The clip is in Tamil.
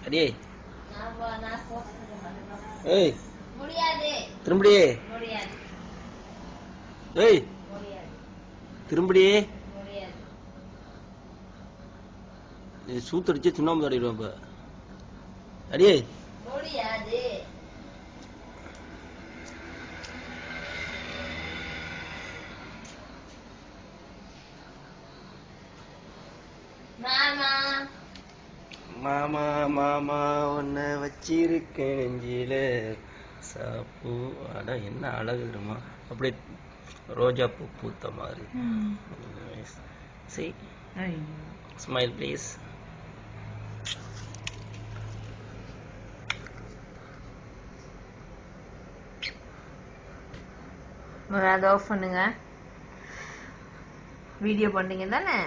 அடியே ஏய் திரும்படி ஏய் திரும்படி சூத்தடிச்சு சுண்ணாம்பு தடிடுவேன் இப்ப அடியே மாமா மாமா உன்னை வச்சிருக்கேன் நெஞ்சில சாப்பு அட என்ன அழகு தெரியுமா அப்படியே ரோஜா பூ பூத்த மாதிரி see smile please அதை ஆஃப் பண்ணுங்க வீடியோ பண்ணீங்க தானே